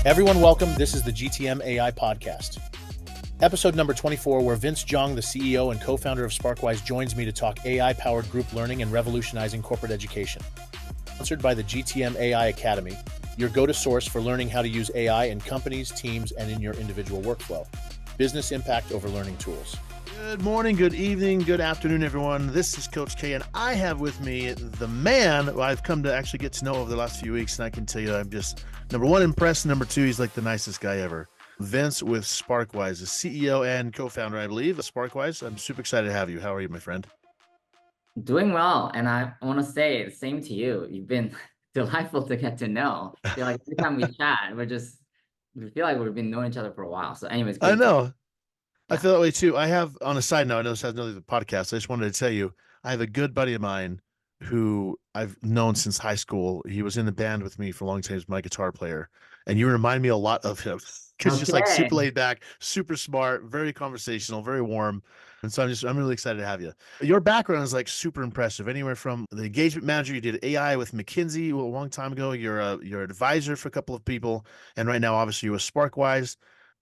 Everyone, welcome. This is the GTM AI podcast. Episode number 24, where Jeong, the CEO and co-founder of Sparkwise, joins me to talk AI-powered group learning and revolutionizing corporate education. Sponsored by the GTM AI Academy, your go-to source for learning how to use AI in companies, teams, and in your individual workflow. Business impact over learning tools. Good morning, good evening, good afternoon, everyone. This is Coach K, and I have with me the man who I've come to actually get to know over the last few weeks, and I can tell you I'm just, number one, impressed. Number two, he's like the nicest guy ever. Vince with Sparkwise, the CEO and co-founder, I believe, of Sparkwise. I'm super excited to have you. How are you, my friend? Doing well, and I want to say the same to you. You've been delightful to get to know. I feel like every time we chat, we feel like we've been knowing each other for a while. So anyways, I know. I Yeah. feel that way too. I have, on a side note, I know this has nothing to do with the podcast. I just wanted to tell you, I have a good buddy of mine who I've known since high school. He was in the band with me for a long time. He's my guitar player. And you remind me a lot of him because just like super laid back, super smart, very conversational, very warm. And so I'm really excited to have you. Your background is like super impressive. Anywhere from the engagement manager, you did AI with McKinsey a long time ago. You're an advisor for a couple of people. And right now, obviously, you're with Sparkwise.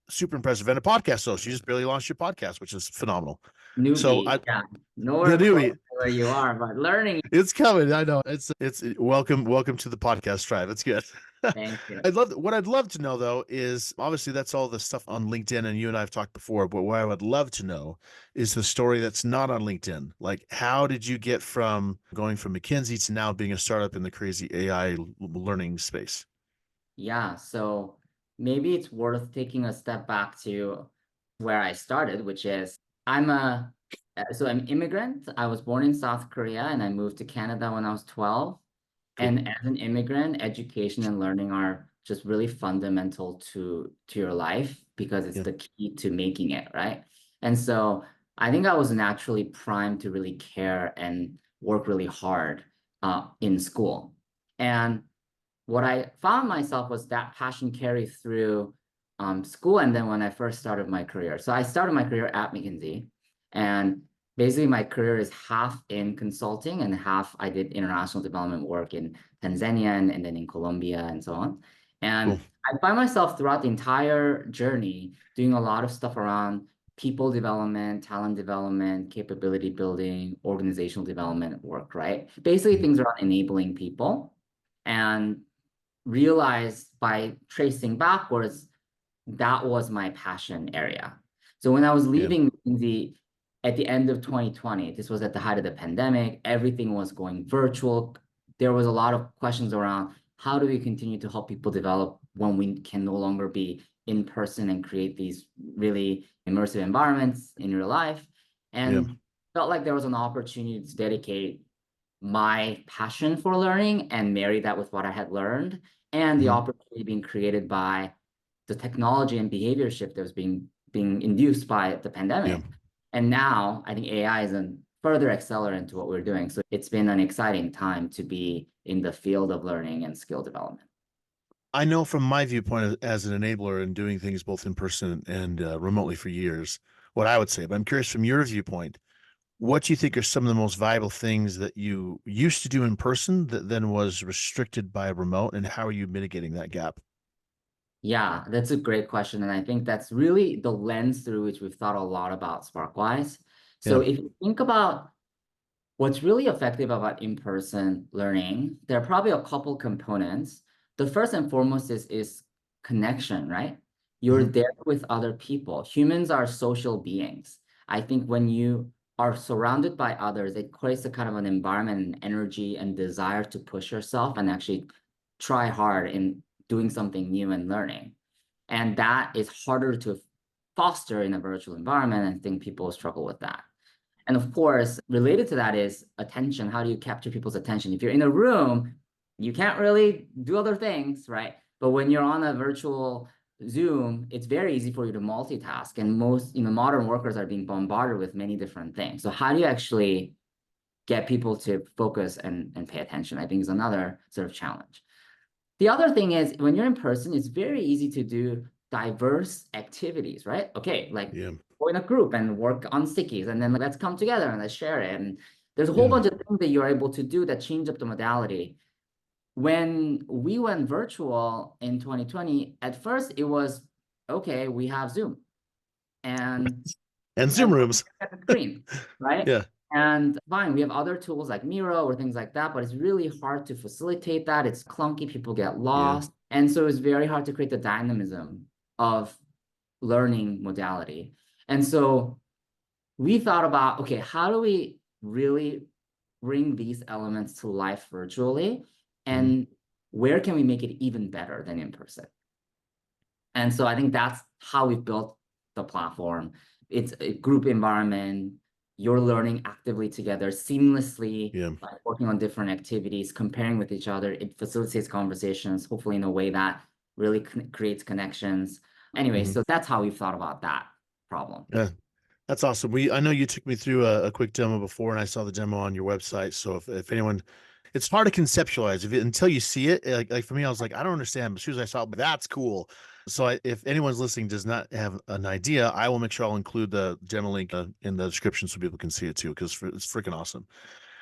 Super impressive. And a podcast host. You just barely launched your podcast, which is phenomenal. Newbie, Yeah, nowhere the close newbie. to where you are, but learning. It's coming. I know. It's welcome to the podcast tribe. It's good. Thank you. What I'd love to know though is obviously that's all the stuff on LinkedIn, and you and I have talked before, but what I would love to know is the story that's not on LinkedIn. Like, how did you get from going from McKinsey to now being a startup in the crazy AI learning space? Yeah, so maybe it's worth taking a step back to where I started, which is I'm an immigrant. I was born in South Korea and I moved to Canada when I was 12. Cool. And as an immigrant, education and learning are just really fundamental to your life because it's the key to making it, right? And so I think I was naturally primed to really care and work really hard in school. And what I found myself was that passion carried through school and then when I first started my career. So I started my career at McKinsey, and basically my career is half in consulting and half I did international development work in Tanzania and then in Colombia and so on. And Cool. I find myself throughout the entire journey doing a lot of stuff around people development, talent development, capability building, organizational development work, right? Basically things around enabling people. And realized by tracing backwards, that was my passion area. So when I was leaving McKinsey at the end of 2020, this was at the height of the pandemic, everything was going virtual. There was a lot of questions around how do we continue to help people develop when we can no longer be in person and create these really immersive environments in real life. And felt like there was an opportunity to dedicate my passion for learning and marry that with what I had learned and the opportunity being created by the technology and behavior shift that was being induced by the pandemic. And now I think AI is a further accelerant to what we're doing. So it's been an exciting time to be in the field of learning and skill development. I know from my viewpoint as an enabler and doing things both in person and remotely for years, what I would say, but I'm curious from your viewpoint, what do you think are some of the most valuable things that you used to do in person that then was restricted by remote, and how are you mitigating that gap? Yeah, that's a great question. And I think that's really the lens through which we've thought a lot about Sparkwise. So if you think about what's really effective about in-person learning, there are probably a couple components. The first and foremost is connection, right? You're there with other people. Humans are social beings. I think when you are surrounded by others, it creates a kind of an environment and energy and desire to push yourself and actually try hard in doing something new and learning. And that is harder to foster in a virtual environment, and I think people struggle with that. And of course, related to that is attention. How do you capture people's attention? If you're in a room, you can't really do other things, right? But when you're on a virtual Zoom, it's very easy for you to multitask. And most, modern workers are being bombarded with many different things. So how do you actually get people to focus and pay attention? I think is another sort of challenge. The other thing is when you're in person, it's very easy to do diverse activities, right? Okay, like Yeah. go in a group and work on stickies, and then let's come together and let's share it. And there's a whole Yeah. bunch of things that you're able to do that change up the modality. When we went virtual in 2020, at first it was okay, we have Zoom and And Zoom everyone rooms. at the screen, right? Yeah. And fine, we have other tools like Miro or things like that, but it's really hard to facilitate that. It's clunky, people get Yeah. lost. And so it's very hard to create the dynamism of learning modality. And so we thought about, okay, how do we really bring these elements to life virtually? Mhm. And where can we make it even better than in person? And so I think that's how we've built the platform. It's a group environment. You're learning actively together, seamlessly, Yeah. like working on different activities, comparing with each other. It facilitates conversations, hopefully in a way that really creates connections. Anyway, Mhm. so that's how we've thought about that problem. Yeah. That's awesome. I know you took me through a quick demo before, and I saw the demo on your website. So if anyone, it's hard to conceptualize until you see it. Like for me, I was like, I don't understand. But as soon as I saw it, but that's cool. So if anyone's listening does not have an idea, I will make sure I'll include the demo link in the description so people can see it too, because it's freaking awesome.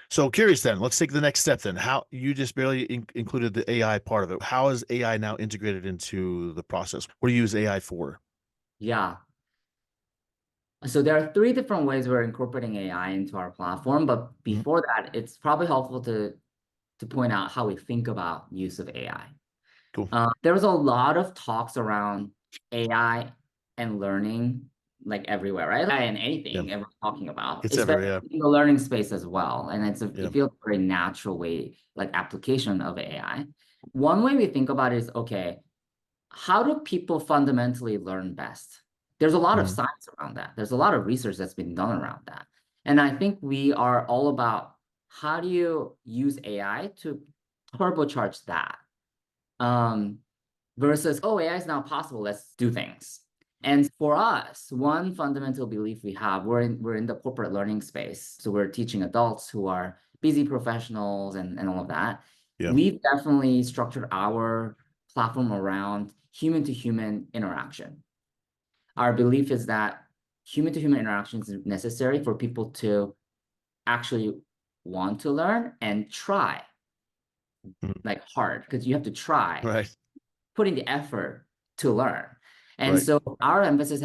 So curious then, let's take the next step then. How you just barely included the AI part of it. How is AI now integrated into the process? What do you use AI for? Yeah. So there are three different ways we're incorporating AI into our platform, but Mhm. before that, it's probably helpful to point out how we think about use of AI. Cool. There was a lot of talks around AI and learning like everywhere, right? AI and Yeah. anything everyone's talking about, It's everywhere. especially Yeah. in the learning space as well. And Yeah. it feels a very natural way, like application of AI. One way we think about it is, okay, how do people fundamentally learn best? There's a lot of Mhm. science around that. There's a lot of research that's been done around that. And I think we are all about how do you use AI to turbocharge that? Um, versus, oh, AI is now possible, let's do things. And for us, one fundamental belief we have, we're in the corporate learning space. So we're teaching adults who are busy professionals and all of that. Yeah. We've definitely structured our platform around human to human interaction. Our belief is that human to human interaction is necessary for people to actually want to learn and try Mhm. like hard, because you have to try, Right. put in the effort to learn. And Right. so our emphasis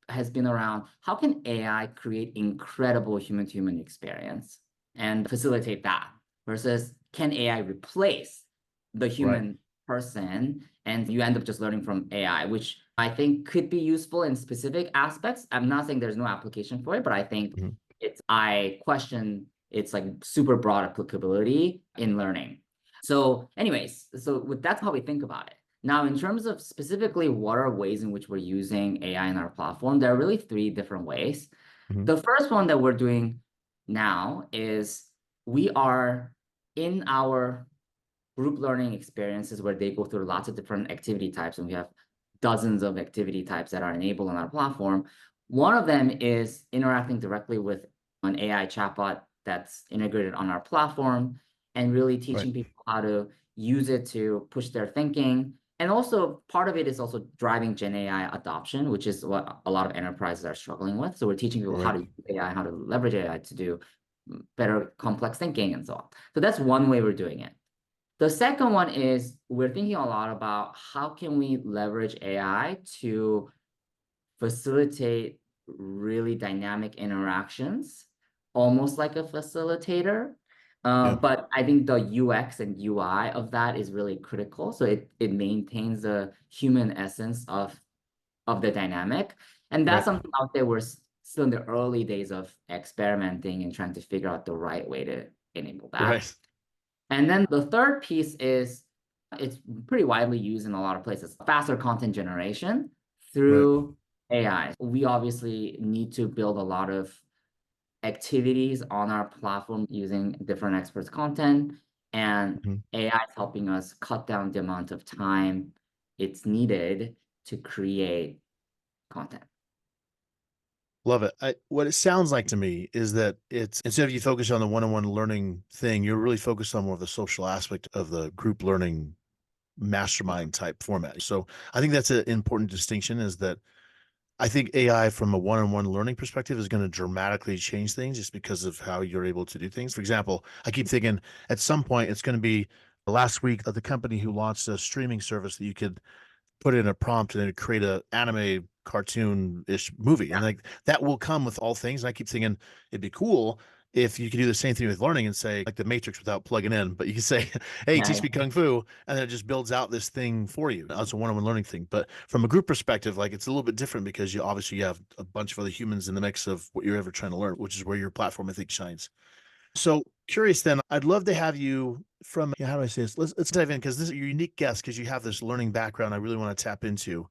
has been around how can AI create incredible human-to-human experience and facilitate that versus can AI replace the Right. human person and you end up just learning from AI, which I think could be useful in specific aspects. I'm not saying there's no application for it, but I think Mhm. I question its like super broad applicability in learning. So anyways, that's how we think about it. Now, in terms of specifically what are ways in which we're using AI in our platform, there are really three different ways. Mhm. The first one that we're doing now is we are in our group learning experiences where they go through lots of different activity types, and we have dozens of activity types that are enabled on our platform. One of them is interacting directly with an AI chatbot that's integrated on our platform and really Right. teaching people how to use it to push their thinking. And also part of it is also driving Gen AI adoption, which is what a lot of enterprises are struggling with. So we're teaching people how Right. to use AI, how to leverage AI to do better complex thinking and so on. So that's one way we're doing it. The second one is we're thinking a lot about how can we leverage AI to facilitate really dynamic interactions, almost like a facilitator. Yeah. But I think the UX and UI of that is really critical. So it maintains the human essence of the dynamic. And that's Right. something out there we're still in the early days of experimenting and trying to figure out the right way to enable that. Right. And then the third piece is it's pretty widely used in a lot of places, faster content generation Right. through AI. We obviously need to build a lot of activities on our platform using different experts' content, and Mhm. AI is helping us cut down the amount of time it's needed to create content. Love it. What it sounds like to me is that it's instead of you focus on the one-on-one learning thing, you're really focused on more of the social aspect of the group learning mastermind type format. So I think that's an important distinction, is that I think AI from a one-on-one learning perspective is going to dramatically change things just because of how you're able to do things. For example, I keep thinking at some point it's going to be last week of the company who launched a streaming service that you could put in a prompt and then create a anime cartoon-ish movie. And like that will come with all things. And I keep thinking it'd be cool if you could do the same thing with learning and say, like the Matrix without plugging in, but you can say, hey, Yeah, teach me yeah. Kung Fu, and then it just builds out this thing for you as a one-on-one learning thing. But from a group perspective, like it's a little bit different because you obviously you have a bunch of other humans in the mix of what you're ever trying to learn, which is where your platform, I think, shines. So curious then, I'd love to have you from, how do I say this? Let's dive in because this is your unique guest because you have this learning background I really want to tap into,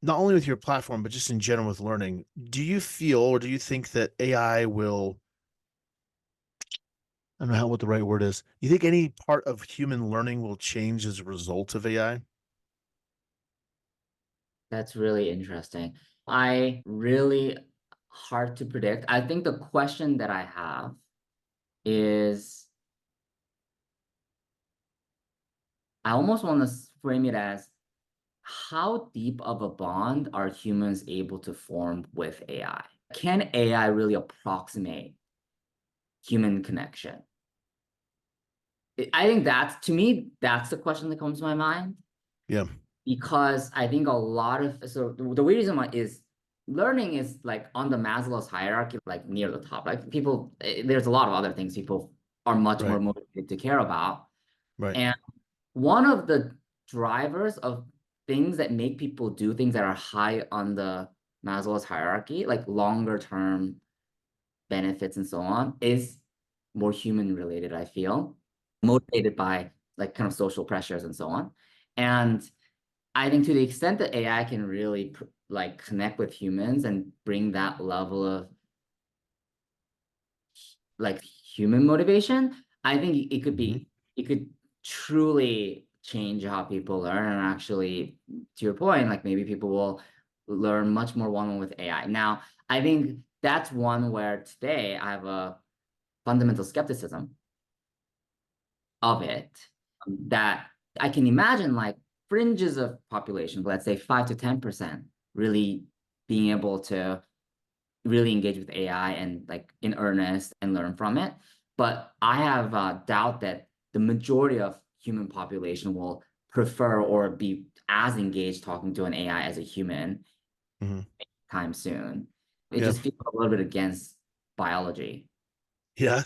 not only with your platform, but just in general with learning. Do you feel or do you think that AI will, I don't know what the right word is. You think any part of human learning will change as a result of AI? That's really interesting. I really hard to predict. I think the question that I have is I almost want to frame it as how deep of a bond are humans able to form with AI? Can AI really approximate human connection? I think that's, to me, that's the question that comes to my mind. Yeah. Because I think a lot of, so the reason why is learning is like on the Maslow's hierarchy, like near the top. Like people, there's a lot of other things people are much more Right. motivated to care about. Right. And one of the drivers of things that make people do things that are high on the Maslow's hierarchy, like longer term benefits and so on, is more human related, I feel, motivated by like kind of social pressures and so on. And I think to the extent that AI can really like connect with humans and bring that level of like human motivation, I think it could Mhm. be, it could truly change how people learn. And actually, to your point, like maybe people will learn much more one-on-one with AI. Now, I think that's one where today I have a fundamental skepticism of it, that I can imagine like fringes of population, let's say 5 to 10%, really being able to really engage with AI and like in earnest and learn from it. But I have doubt that the majority of human population will prefer or be as engaged talking to an AI as a human Mhm. time soon. It Yeah. just feels a little bit against biology. Yeah.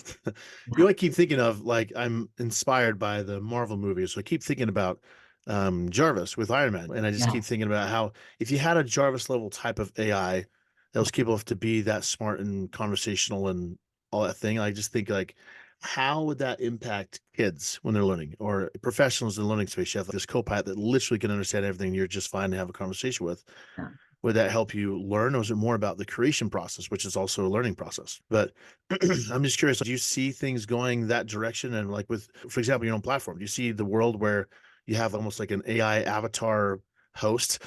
Yeah. I keep thinking of, like, I'm inspired by the Marvel movies. So I keep thinking about Jarvis with Iron Man. And I just Yeah. keep thinking about how if you had a Jarvis level type of AI that was capable of to be that smart and conversational and all that thing, I just think like how would that impact kids when they're learning or professionals in the learning space? You have this co-pilot that literally can understand everything you're just fine to have a conversation with. Yeah. Would that help you learn, or is it more about the creation process, which is also a learning process? But I'm just curious, do you see things going that direction? And like with, for example, your own platform, do you see the world where you have almost like an AI avatar host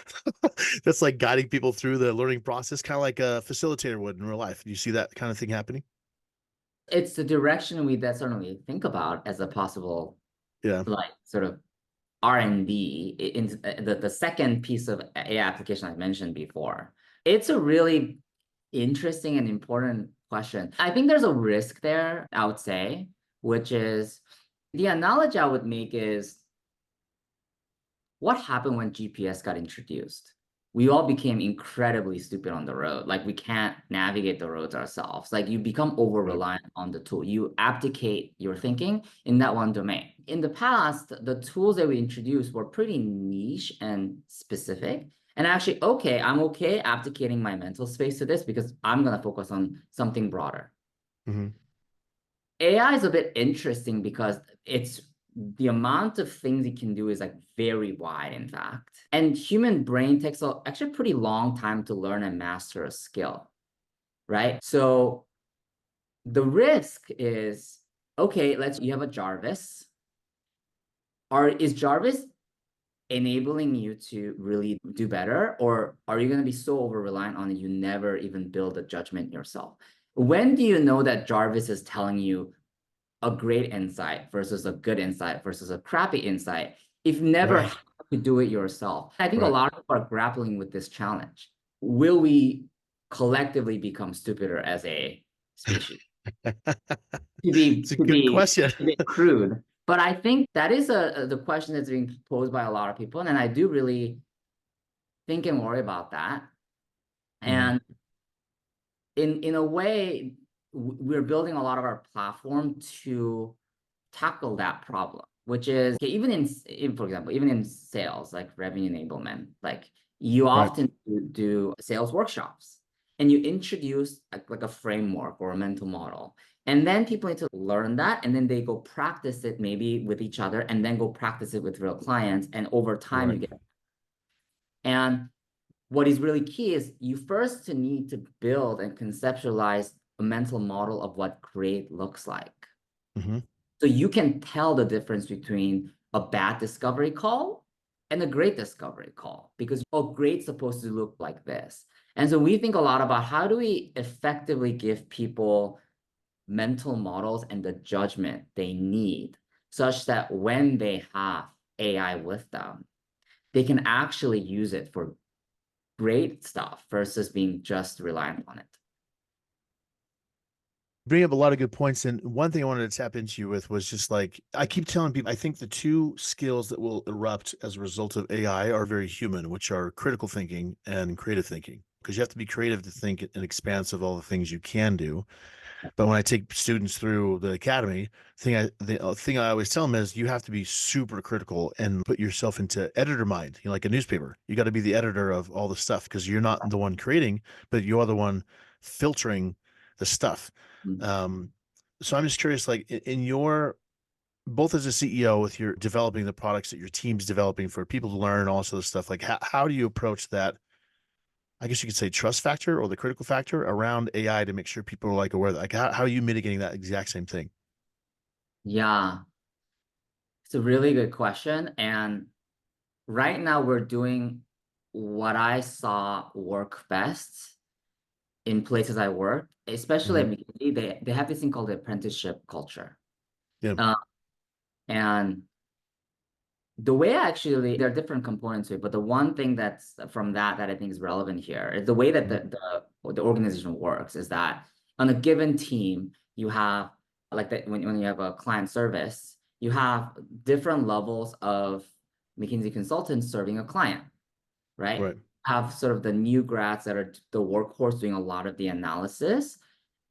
that's like guiding people through the learning process, kind of like a facilitator would in real life? Do you see that kind of thing happening? It's the direction we that certainly think about as a possible Yeah. like sort of R&D in the second piece of AI application I mentioned before. It's a really interesting and important question. I think there's a risk there, I would say, which is the analogy I would make is what happened when GPS got introduced? We all became incredibly stupid on the road. Like we can't navigate the roads ourselves. Like you become over Right. reliant on the tool. You abdicate your thinking in that one domain. In the past, the tools that we introduced were pretty niche and specific. And actually, okay, I'm okay abdicating my mental space to this because I'm going to focus on something broader. Hmm. AI is a bit interesting because it's the amount of things it can do is like very wide, in fact. And human brain takes actually a pretty long time to learn and master a skill, right? So the risk is, okay, you have a Jarvis. Is Jarvis enabling you to really do better? Or are you going to be so over reliant on it you never even build a judgment yourself? When do you know that Jarvis is telling you a great insight versus a good insight versus a crappy insight? if you never Right. have to do it yourself. I think a Right. lot of people are grappling with this challenge. Will we collectively become stupider as a species? To be It's a to good be question. a bit crude, but I think that is the question that's being posed by a lot of people, and I do really think and worry about that. Mhm. And in a way, we're building a lot of our platform to tackle that problem, which is okay, even for example, even in sales, like revenue enablement, like you Right. often do sales workshops and you introduce like a framework or a mental model. And then people need to learn that, and then they go practice it maybe with each other, and then go practice it with real clients. And over time, Right. you get. And what is really key is you first need to build and conceptualize a mental model of what great looks like. Hmm. So you can tell the difference between a bad discovery call and a great discovery call, because great's supposed to look like this. And so we think a lot about how do we effectively give people mental models and the judgment they need, such that when they have AI with them, they can actually use it for great stuff versus being just reliant on it. Bring up a lot of good points. And one thing I wanted to tap into you with was just like, I keep telling people, I think the two skills that will erupt as a result of AI are very human, which are critical thinking and creative thinking. Because you have to be creative to think in expanse of all the things you can do. But when I take students through the academy, the thing I always tell them is you have to be super critical and put yourself into editor mind, like a newspaper. You got to be the editor of all the stuff because you're not the one creating, but you're the one filtering the stuff. Mm. Um, so I'm just curious, like in your both as a CEO with your developing the products that your team's developing for people to learn, all this other stuff, like how do you approach that? I guess you could say trust factor or the critical factor around AI to make sure people are like aware that, like how are you mitigating that exact same thing? Yeah, it's a really good question. And right now we're doing what I saw work best in places I work, especially Hmm. at McKinsey. They have this thing called the apprenticeship culture. Yeah. Uh, and the way actually, there are different components to it, but the one thing that's from that I think is relevant here is the way that Hmm. the organization works is that on a given team, you have like that when you have a client service, you have different levels of McKinsey consultants serving a client, right? Right. Have sort of the new grads that are the workhorse doing a lot of the analysis,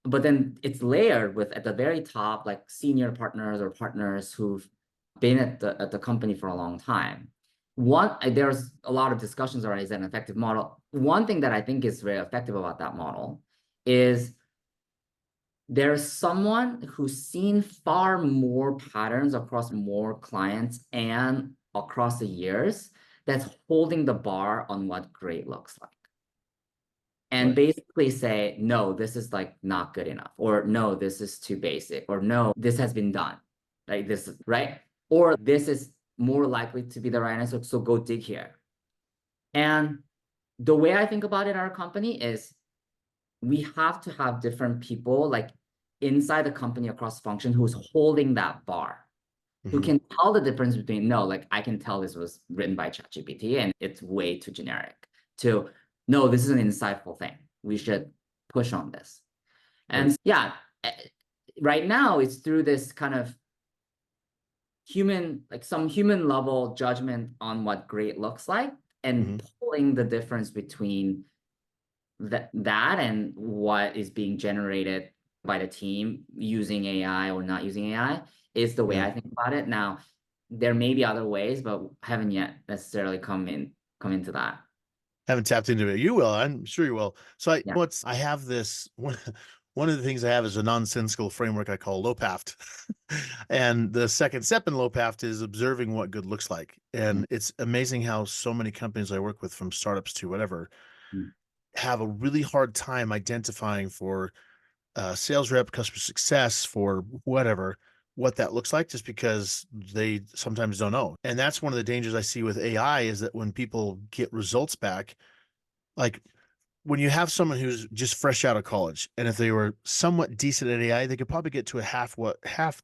but then it's layered with at the very top, like senior partners or partners who've been at the company for a long time. There's a lot of discussions around is that an effective model. One thing that I think is very effective about that model is there's someone who's seen far more patterns across more clients and across the years that's holding the bar on what great looks like, and Right. basically say, no, this is like not good enough, or no, this is too basic, or no, this has been done. Like this is right, or this is more likely to be the right answer. So go dig here. And the way I think about it in our company is we have to have different people like inside the company across function who's holding that bar, who Hmm. can tell the difference between no, like I can tell this was written by ChatGPT and it's way too generic, to no, this is an insightful thing. We should push on this. Right. And yeah, right now it's through this kind of some human level judgment on what great looks like, Hmm. and pulling the difference between that and what is being generated by the team using AI or not using AI is the way Yeah. I think about it. Now, there may be other ways, but haven't yet necessarily come into that. Haven't tapped into it. You will. I'm sure you will. So Yeah. I have this one of the things I have is a nonsensical framework I call LOPAFT. And the second step in LOPAFT is observing what good looks like. And it's amazing how so many companies I work with, from startups to whatever, Mhm. have a really hard time identifying for sales rep, customer success, for whatever, what that looks like, just because they sometimes don't know. And that's one of the dangers I see with AI is that when people get results back, like when you have someone who's just fresh out of college, and if they were somewhat decent at AI, they could probably get to a half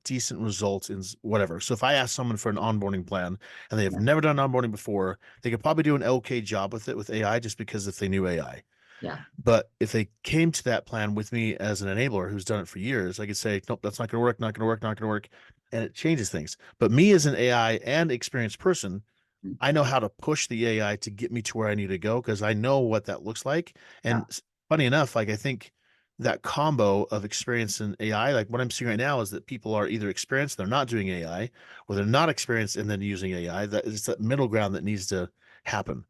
decent result in whatever. So if I ask someone for an onboarding plan and they have Yeah, never done onboarding before, they could probably do an okay job with it with AI just because if they knew AI. yeah, But if they came to that plan with me as an enabler who's done it for years, I could say, nope, that's not going to work, not going to work, not going to work. And it changes things. But me as an AI and experienced person, mm, I know how to push the AI to get me to where I need to go because I know what that looks like. yeah, And funny enough, like I think that combo of experience and AI, like what I'm seeing right now is that people are either experienced, they're not doing AI, or they're not experienced and then using AI. That is that middle ground that needs to happen.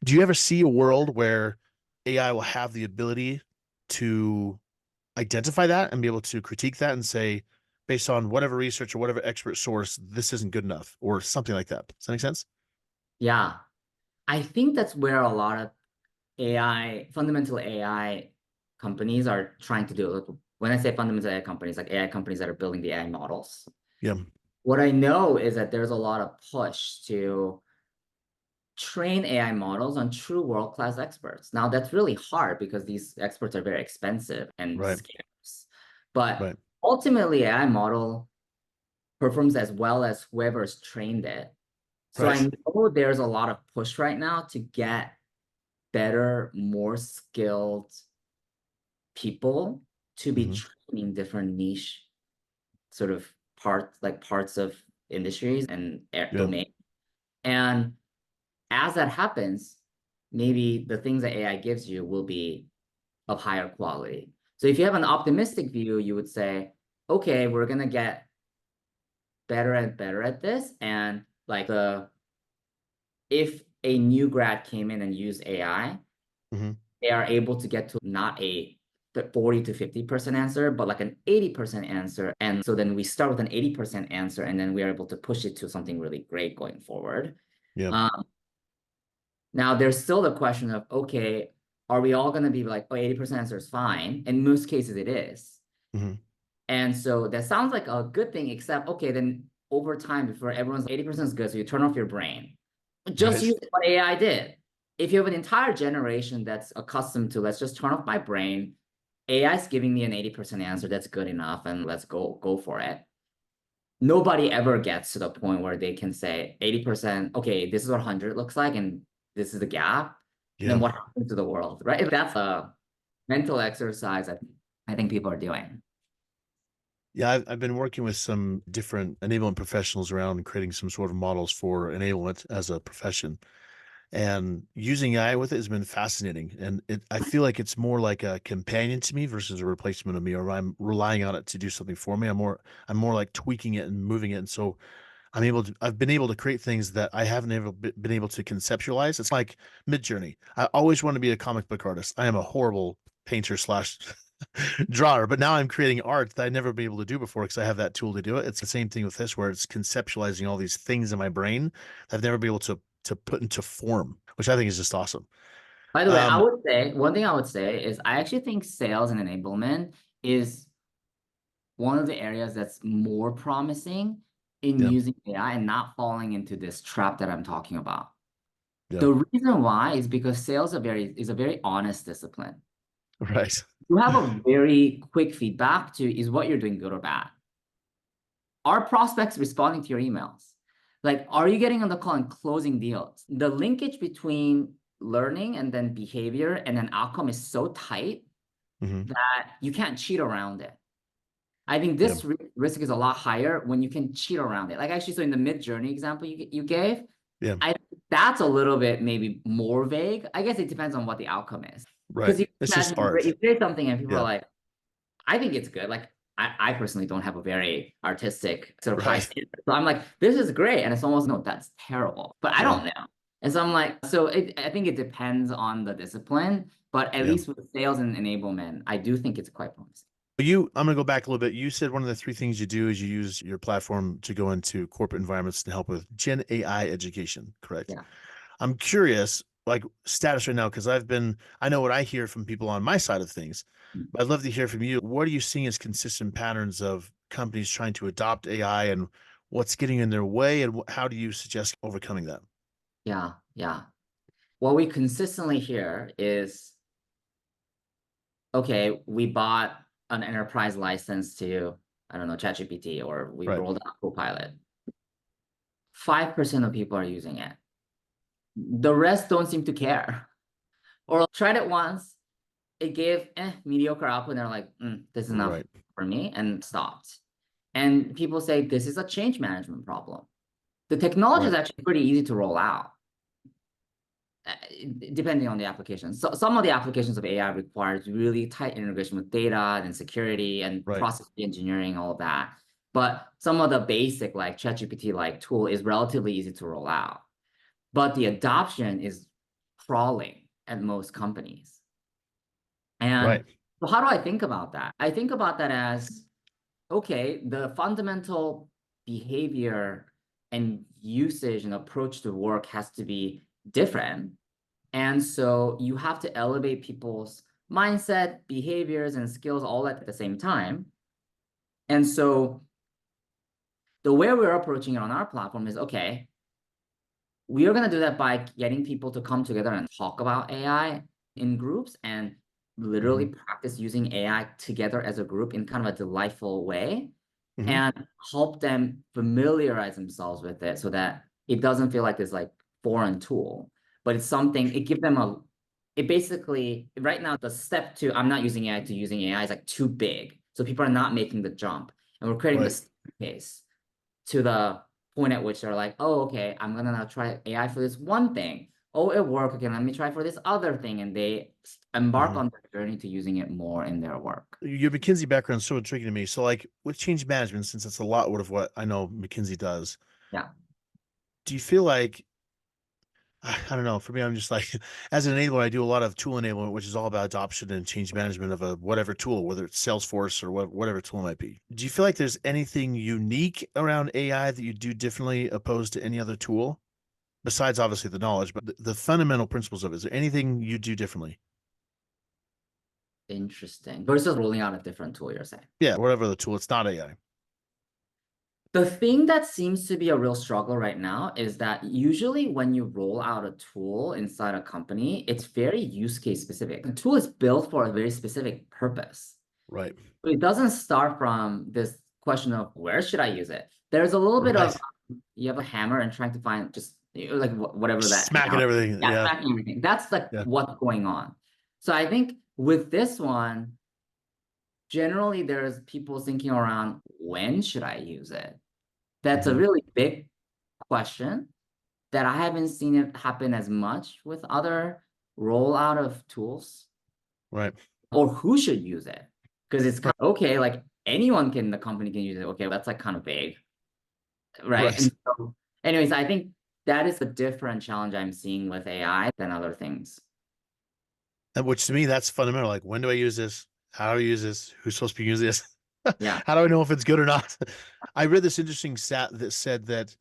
Do you ever see a world where AI will have the ability to identify that and be able to critique that and say, based on whatever research or whatever expert source, this isn't good enough or something like that? Does that make sense? yeah. I think that's where a lot of fundamental AI companies are trying to do. Like, when I say fundamental AI companies, like AI companies that are building the AI models, Yeah. what I know is that there's a lot of push to train AI models on true world-class experts. Now, that's really hard because these experts are very expensive and Right. scarce. But Right. ultimately, AI model performs as well as whoever's trained it. So I Right. know there's a lot of push right now to get better, more skilled people to be Hmm. training different niche sort of parts of industries and Yeah. domain. And as that happens, maybe the things that AI gives you will be of higher quality. So if you have an optimistic view, you would say, okay, we're gonna get better and better at this. And like if a new grad came in and used AI, Hmm. they are able to get to not a 40 to 50% answer, but like an 80% answer. And so then we start with an 80% answer, and then we are able to push it to something really great going forward. Yeah. Um, Now there's still the question of, okay, are we all going to be like, oh, 80% answer is fine? In most cases, it is. Hmm. And so that sounds like a good thing, except, okay, then over time, before everyone's 80% is good, so you turn off your brain. Just Right. use what AI did. If you have an entire generation that's accustomed to, let's just turn off my brain, AI is giving me an 80% answer, that's good enough, and let's go for it. Nobody ever gets to the point where they can say 80%, okay, this is what 100 looks like, and this is the gap. And then Yeah. what happens to the world, right? That's a mental exercise I think people are doing. Yeah. I've been working with some different enablement professionals around creating some sort of models for enablement as a profession. And using AI with it has been fascinating. And I feel like it's more like a companion to me versus a replacement of me, or I'm relying on it to do something for me. I'm more like tweaking it and moving it. And so I've been able to create things that I haven't ever been able to conceptualize. It's like Mid-Journey. I always want to be a comic book artist. I am a horrible painter slash drawer, but now I'm creating art that I've never been able to do before because I have that tool to do it. It's the same thing with this, where it's conceptualizing all these things in my brain that I've never been able to put into form, which I think is just awesome. By the way, I Um, would say one thing I would say is I actually think sales and enablement is one of the areas that's more promising in yeah, using AI and not falling into this trap that I'm talking about. yeah, The reason why is because sales is a very honest discipline. right, You have a very quick feedback to is what you're doing good or bad. Are prospects responding to your emails? Like, are you getting on the call and closing deals? The linkage between learning and then behavior and an outcome is so tight hmm, that you can't cheat around it. I think yeah, this risk is a lot higher when you can cheat around it. Like actually, so in the Mid-Journey example you gave, yeah, I that's a little bit maybe more vague. I guess it depends on what the outcome is. right. Because you It's just imagine art. you create something and people are Yeah, like, I think it's good. Like I personally don't have a very artistic sort of high right. standard. So I'm like, this is great. And it's almost no, that's terrible. But I Yeah, don't know. And so I'm like, so I think it depends on the discipline, but at yeah. least with sales and enablement, I do think it's quite promising. I'm gonna go back a little bit. You said one of the three things you do is you use your platform to go into corporate environments to help with Gen AI education, correct? Yeah. I'm curious, like status right now, because I know what I hear from people on my side of things, but I'd love to hear from you. What are you seeing as consistent patterns of companies trying to adopt AI and what's getting in their way, and how do you suggest overcoming that? Yeah. Yeah. What we consistently hear is okay, we bought an enterprise license to, I don't know, ChatGPT, or we Right. rolled out Copilot. 5% of people are using it. The rest don't seem to care. Or tried it once, it gave mediocre output, and they're like, this is enough Right. for me, and stopped. And people say this is a change management problem. The technology is Right. actually pretty easy to roll out, depending on the application. So some of the applications of AI requires really tight integration with data and security and Right. process engineering, all of that. But some of the basic like ChatGPT like tool is relatively easy to roll out. But the adoption is crawling at most companies. And Right. so how do I think about that? I think about that as, okay, the fundamental behavior and usage and approach to work has to be different. And so you have to elevate people's mindset, behaviors, and skills all at the same time. And so the way we're approaching it on our platform is, okay, we are going to do that by getting people to come together and talk about AI in groups and literally practice using AI together as a group in kind of a delightful way, and help them familiarize themselves with it so that it doesn't feel like this like foreign tool, but it's something, it basically, right now, the step to I'm not using AI to using AI is like too big. So people are not making the jump. And we're creating Right. the staircase to the point at which they're like, oh, okay, I'm gonna now try AI for this one thing. Oh, it worked. Okay, let me try for this other thing. And they embark on the journey to using it more in their work. Your McKinsey background is so intriguing to me. So, like with change management, since it's a lot of what I know McKinsey does, Yeah. do you feel like I don't know. For me, I'm just like, as an enabler, I do a lot of tool enablement, which is all about adoption and change management of a whatever tool, whether it's Salesforce or whatever tool it might be. Do you feel like there's anything unique around AI that you do differently opposed to any other tool, besides obviously the knowledge, but the fundamental principles of it? Is there anything you do differently? Interesting. Versus rolling out a different tool, you're saying. Yeah, whatever the tool, it's not AI. The thing that seems to be a real struggle right now is that usually when you roll out a tool inside a company, it's very use case specific. The tool is built for a very specific purpose. Right. It doesn't start from this question of where should I use it? There's a little bit of, Right. you have a hammer and trying to find just like whatever that Smacking analogy. everything. Yeah, Yeah. smacking everything. That's like Yeah. what's going on. So I think with this one, generally there's people thinking around when should I use it? That's a really big question that I haven't seen it happen as much with other rollout of tools, Right. or who should use it. Because it's kind Right. of okay, like anyone can, the company can use it. Okay, that's like kind of vague, right? Right. And so, anyways, I think that is a different challenge I'm seeing with AI than other things. And which to me, that's fundamental. Like, when do I use this? How do I use this? Who's supposed to be using this? Yeah. How do I know if it's good or not? I read this interesting stat that said that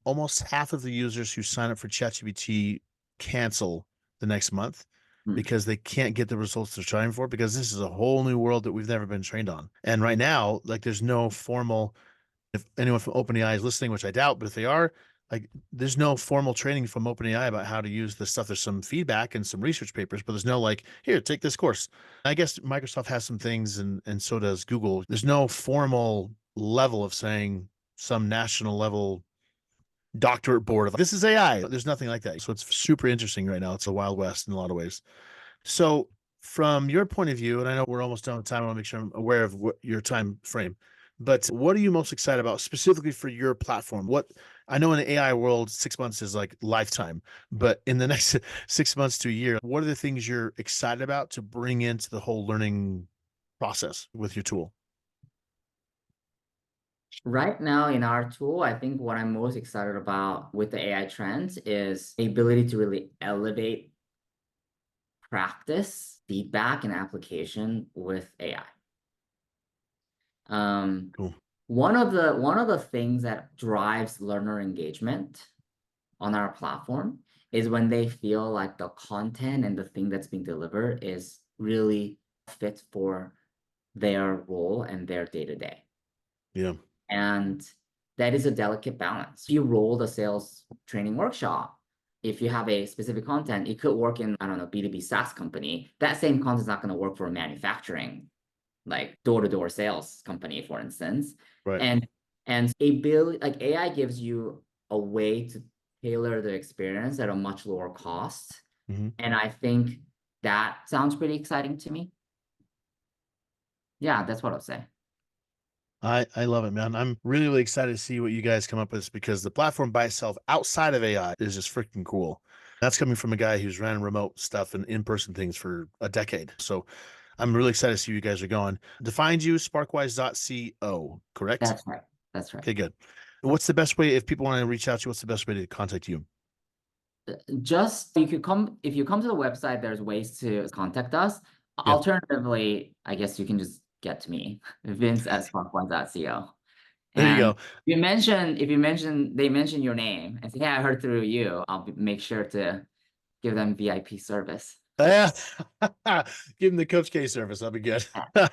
almost half of the users who sign up for ChatGPT cancel the next month Hmm. because they can't get the results they're trying for, because this is a whole new world that we've never been trained on. And right now, like, there's no formal, if anyone from OpenAI is listening, which I doubt, but if they are, like, there's no formal training from OpenAI about how to use this stuff. There's some feedback and some research papers, but there's no like, here, take this course. I guess Microsoft has some things, and so does Google. There's no formal level of saying some national level doctorate board of this is AI. There's nothing like that. So it's super interesting right now. It's a wild west in a lot of ways. So from your point of view, and I know we're almost done with time, I want to make sure I'm aware of what your time frame, but what are you most excited about specifically for your platform? What I know in the AI world, 6 months is like lifetime, but in the next 6 months to a year, what are the things you're excited about to bring into the whole learning process with your tool? Right now in our tool, I think what I'm most excited about with the AI trends is the ability to really elevate practice, feedback, and application with AI. Cool. One of the things that drives learner engagement on our platform is when they feel like the content and the thing that's being delivered is really fit for their role and their day-to-day. Yeah. And that is a delicate balance. If you roll the sales training workshop, if you have a specific content, it could work in, I don't know, B2B SaaS company. That same content is not going to work for a manufacturing, like door-to-door sales company, for instance. Right. And like AI gives you a way to tailor the experience at a much lower cost. Mm-hmm. And I think that sounds pretty exciting to me. Yeah, that's what I'll say. I love it, man. I'm really, really excited to see what you guys come up with because the platform by itself outside of AI is just freaking cool. That's coming from a guy who's ran remote stuff and in-person things for a decade. So I'm really excited to see where you guys are going. Defined you, sparkwise.co, correct? That's right. That's right. Okay, good. What's the best way, if people want to reach out to you, what's the best way to contact you? Just if you come to the website, there's ways to contact us. Yeah. Alternatively, I guess you can just get to me, vince@sparkwise.co. There you And go. if they mention your name and say, "Hey, I heard through you," make sure to give them VIP service. Yeah. Give him the Coach K service. I'll be good.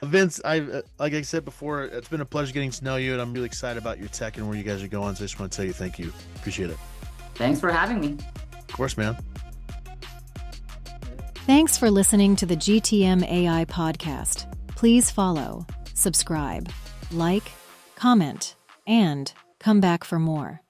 Vince, like I said before, it's been a pleasure getting to know you, and I'm really excited about your tech and where you guys are going. So I just want to tell you thank you. Appreciate it. Thanks for having me. Of course, man. Thanks for listening to the GTM AI podcast. Please follow, subscribe, like, comment, and come back for more.